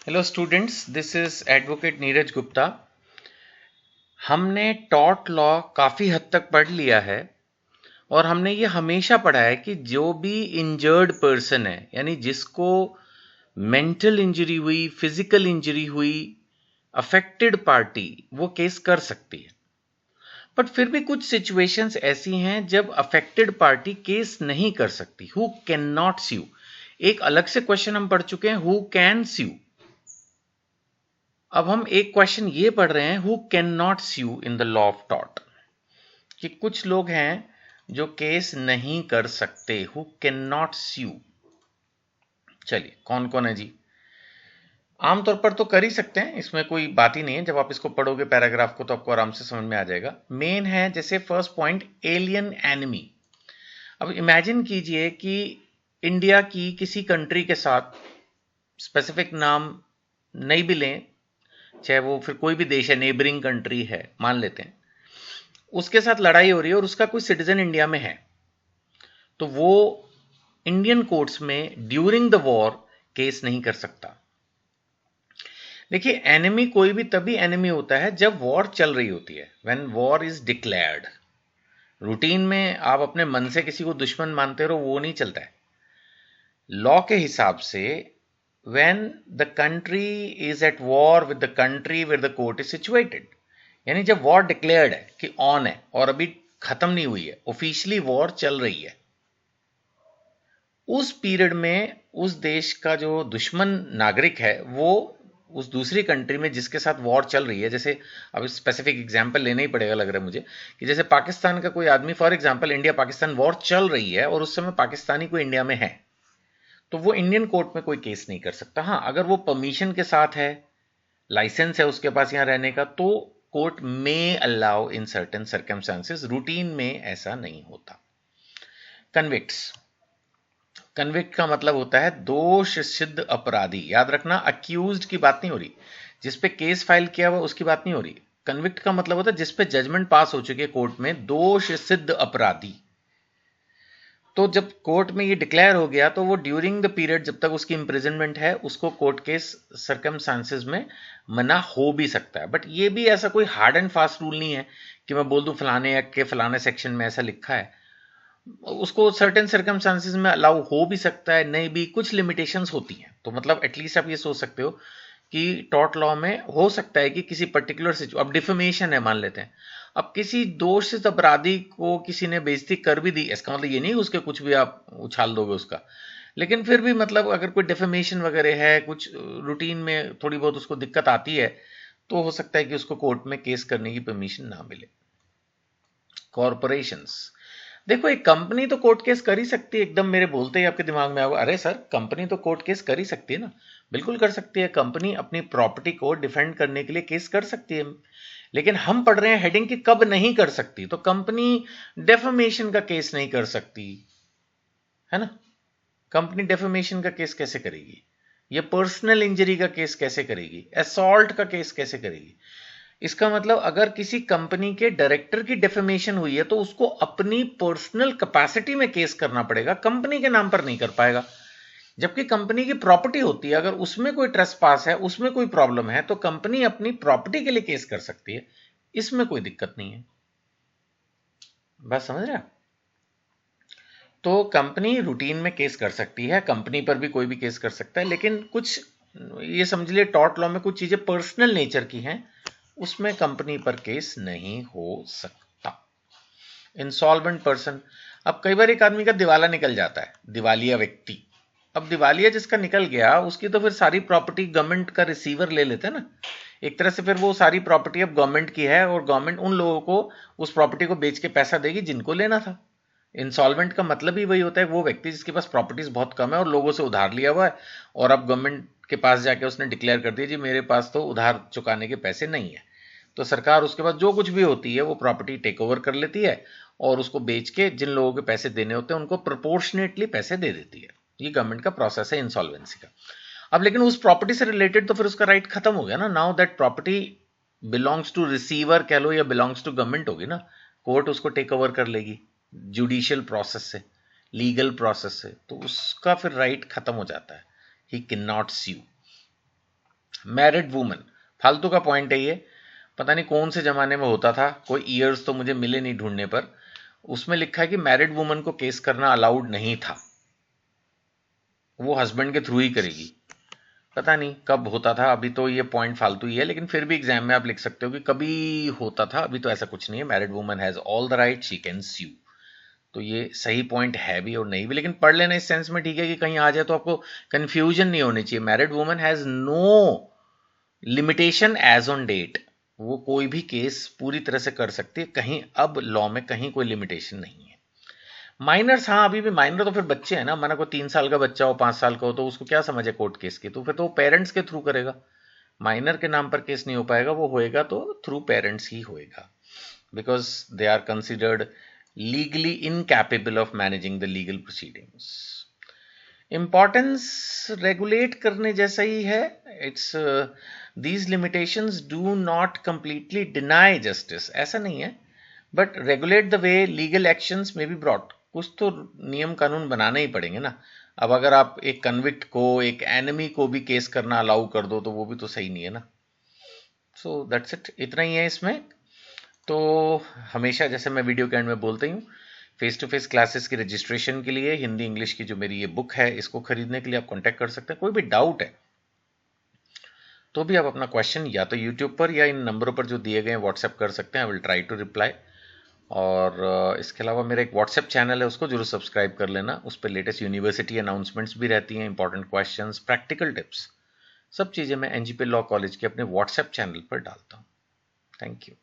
Hello students, this is advocate Neeraj Gupta. हमने tort law काफ़ी हद तक पढ़ लिया है और हमने ये हमेशा पढ़ा है कि जो भी इंजर्ड पर्सन है, यानी जिसको मेंटल इंजरी हुई, फिजिकल इंजरी हुई, अफेक्टेड पार्टी वो केस कर सकती है। बट फिर भी कुछ सिचुएशंस ऐसी हैं जब अफेक्टेड पार्टी केस नहीं कर सकती। हु कैन नॉट स्यू, एक अलग से क्वेश्चन हम पढ़ चुके हैं, हु कैन स्यू। अब हम एक क्वेश्चन ये पढ़ रहे हैं, who can not sue in the law of tort, कि कुछ लोग हैं जो केस नहीं कर सकते, हु कैन नॉट स्यू। चलिए, कौन कौन है जी? आमतौर पर तो कर ही सकते हैं, इसमें कोई बात ही नहीं है। जब आप इसको पढ़ोगे पैराग्राफ को तो आपको आराम से समझ में आ जाएगा। मेन है जैसे फर्स्ट पॉइंट, एलियन एनिमी। अब इमेजिन कीजिए कि इंडिया की किसी कंट्री के साथ, स्पेसिफिक नाम नहीं भी लें, चाहे वो फिर कोई भी देश है, नेबरिंग कंट्री है मान लेते हैं, उसके साथ लड़ाई हो रही है और उसका कोई सिटीजन इंडिया में है, तो वो इंडियन कोर्ट्स में ड्यूरिंग द वॉर केस नहीं कर सकता। देखिए, एनिमी कोई भी तभी एनिमी होता है जब वॉर चल रही होती है, when war is declared. Routine में आप अपने मन से किसी को दुश्मन मानते रहो, वो नहीं चलता है। लॉ के हिसाब से when the country is at war with the country where the court is situated, यानी जब वॉर डिक्लेयर्ड है कि ऑन है और अभी खत्म नहीं हुई है, ऑफिशियली वॉर चल रही है, उस पीरियड में उस देश का जो दुश्मन नागरिक है वो उस दूसरी कंट्री में जिसके साथ वॉर चल रही है, जैसे अब स्पेसिफिक एग्जांपल लेना ही पड़ेगा लग रहा है मुझे, कि जैसे पाकिस्तान का कोई आदमी, for example India Pakistan war चल रही है और उस समय पाकिस्तानी कोई इंडिया में है, तो वो इंडियन कोर्ट में कोई केस नहीं कर सकता। हाँ, अगर वो परमिशन के साथ है, लाइसेंस है उसके पास यहां रहने का, तो कोर्ट में allow in certain circumstances. Routine में ऐसा नहीं होता। कन्विक्ट्स, कन्विक्ट का मतलब होता है दोष सिद्ध अपराधी। याद रखना, अक्यूज्ड की बात नहीं हो रही, जिस पे केस फाइल किया हुआ उसकी बात नहीं हो रही। कन्विक्ट का मतलब होता है जिस पे जजमेंट पास हो चुकी है कोर्ट में, दोष सिद्ध अपराधी। तो जब कोर्ट में ये डिक्लेयर हो गया तो वो ड्यूरिंग द पीरियड जब तक उसकी इंप्रिजनमेंट है, उसको कोर्ट के सर्कमस्टांसेस में मना हो भी सकता है। बट ये भी ऐसा कोई हार्ड एंड फास्ट रूल नहीं है कि मैं बोल दूं फलाने एक्ट के फलाने सेक्शन में ऐसा लिखा है। उसको सर्टेन सर्कमस्टांसेस में अलाउ हो भी सकता है, नहीं भी, कुछ लिमिटेशंस होती हैं। तो मतलब एटलीस्ट आप ये सोच सकते हो कि टॉर्ट लॉ में हो सकता है कि किसी पर्टिकुलर सिचुएशन, अब डिफेमेशन है मान लेते हैं, अब किसी दोषित अपराधी को किसी ने बेइज्जती कर भी दी, इसका मतलब ये नहीं उसके कुछ भी आप उछाल दोगे उसका, लेकिन फिर भी मतलब अगर कोई डिफेमेशन वगैरह है, कुछ रूटीन में थोड़ी बहुत उसको दिक्कत आती है, तो हो सकता है कि उसको कोर्ट में केस करने की परमिशन ना मिले। कॉरपोरेशंस, देखो एक कंपनी तो कोर्ट केस कर ही सकती है। एकदम मेरे बोलते ही आपके दिमाग में आएगा, अरे सर कंपनी तो कोर्ट केस कर ही सकती है ना। बिल्कुल कर सकती है, कंपनी अपनी प्रॉपर्टी को डिफेंड करने के लिए केस कर सकती है। लेकिन हम पढ़ रहे हैं हेडिंग कि कब नहीं कर सकती, तो कंपनी डेफेमेशन का केस नहीं कर सकती है ना। कंपनी डेफेमेशन का केस कैसे करेगी, या पर्सनल इंजरी का केस कैसे करेगी, असॉल्ट का केस कैसे करेगी? इसका मतलब अगर किसी कंपनी के डायरेक्टर की डेफेमेशन हुई है तो उसको अपनी पर्सनल कैपेसिटी में केस करना पड़ेगा, कंपनी के नाम पर नहीं कर पाएगा। जबकि कंपनी की प्रॉपर्टी होती है, अगर उसमें कोई ट्रेसपास है, उसमें कोई प्रॉब्लम है, तो कंपनी अपनी प्रॉपर्टी के लिए केस कर सकती है, इसमें कोई दिक्कत नहीं है। बात समझ रहे हैं? तो कंपनी रूटीन में केस कर सकती है, कंपनी पर भी कोई भी केस कर सकता है, लेकिन कुछ ये समझ लिए टॉर्ट लॉ में कुछ चीजें पर्सनल नेचर की हैं, उसमें कंपनी पर केस नहीं हो सकता। इंसॉल्वेंट पर्सन, अब कई बार एक आदमी का दिवाला निकल जाता है, दिवालिया व्यक्ति। अब दिवालिया जिसका निकल गया उसकी तो फिर सारी प्रॉपर्टी गवर्नमेंट का रिसीवर ले लेते हैं ना, एक तरह से फिर वो सारी प्रॉपर्टी अब गवर्नमेंट की है और गवर्नमेंट उन लोगों को उस प्रॉपर्टी को बेच के पैसा देगी जिनको लेना था। इंसॉल्वेंट का मतलब ही वही होता है, वो व्यक्ति जिसके पास प्रॉपर्टीज बहुत कम है और लोगों से उधार लिया हुआ है, और अब गवर्नमेंट के पास जाके उसने डिक्लेयर कर दिया जी मेरे पास तो उधार चुकाने के पैसे नहीं है, तो सरकार उसके पास जो कुछ भी होती है वो प्रॉपर्टी टेक ओवर कर लेती है और उसको बेच के जिन लोगों के पैसे देने होते हैं उनको प्रोपोर्शनेटली पैसे दे देती है। ये गवर्नमेंट का प्रोसेस है इंसॉल्वेंसी का। अब लेकिन उस प्रॉपर्टी से रिलेटेड तो फिर उसका राइट खत्म हो गया ना, now that property belongs to receiver कह लो या बिलोंग्स टू गवर्नमेंट होगी ना, कोर्ट उसको टेक ओवर कर लेगी जुडिशियल प्रोसेस से, लीगल प्रोसेस से, तो उसका फिर राइट खत्म हो जाता है, he can not sue. Married woman, फालतू का पॉइंट है ये, पता नहीं कौन से जमाने में होता था, कोई ईयर्स तो मुझे मिले नहीं ढूंढने पर, उसमें लिखा है कि मैरिड वुमन को केस करना अलाउड नहीं था, वो हस्बैंड के थ्रू ही करेगी। पता नहीं कब होता था, अभी तो ये पॉइंट फालतू ही है, लेकिन फिर भी एग्जाम में आप लिख सकते हो कि कभी होता था, अभी तो ऐसा कुछ नहीं है। Married woman has all the right, she can sue. तो ये सही पॉइंट है भी और नहीं भी, लेकिन पढ़ लेना इस सेंस में, ठीक है कि कहीं आ जाए तो आपको कंफ्यूजन नहीं होनी चाहिए। Married woman has no limitation as on date, वो कोई भी केस पूरी तरह से कर सकती है, कहीं अब लॉ में कहीं कोई लिमिटेशन नहीं है। माइनर्स, हाँ अभी भी माइनर तो फिर बच्चे हैं ना, माना कोई 3 साल का बच्चा हो, 5 साल का हो, तो उसको क्या समझ है कोर्ट केस की, तो फिर तो वो पेरेंट्स के थ्रू करेगा। माइनर के नाम पर केस नहीं हो पाएगा, वो होएगा तो थ्रू पेरेंट्स ही होएगा, because they are considered legally incapable of managing the legal proceedings. Importance regulate करने जैसा ही है, it's these limitations do not completely deny justice, ऐसा नहीं है, but regulate the way legal actions में बी ब्रॉट। कुछ तो नियम कानून बनाने ही पड़ेंगे ना। अब अगर आप एक कन्विक्ट को, एक एनिमी को भी केस करना अलाउ कर दो तो वो भी तो सही नहीं है ना। सो दैट्स इट, इतना ही है इसमें। तो हमेशा जैसे मैं वीडियो के एंड में बोलता ही हूँ, फेस टू फेस क्लासेस की रजिस्ट्रेशन के लिए हिंदी इंग्लिश की जो मेरी ये बुक है, इसको खरीदने के लिए आप कांटेक्ट कर सकते हैं। कोई भी डाउट है तो भी आप अपना क्वेश्चन या तो यूट्यूब पर या इन नंबरों पर जो दिए गए हैं व्हाट्सएप कर सकते हैं, I will try to reply. और इसके अलावा मेरा एक व्हाट्सएप चैनल है, उसको जरूर सब्सक्राइब कर लेना, उस पर लेटेस्ट यूनिवर्सिटी अनाउंसमेंट्स भी रहती हैं, इंपॉर्टेंट क्वेश्चंस, प्रैक्टिकल टिप्स, सब चीज़ें मैं एनजीपी लॉ कॉलेज के अपने व्हाट्सएप चैनल पर डालता हूँ। Thank you.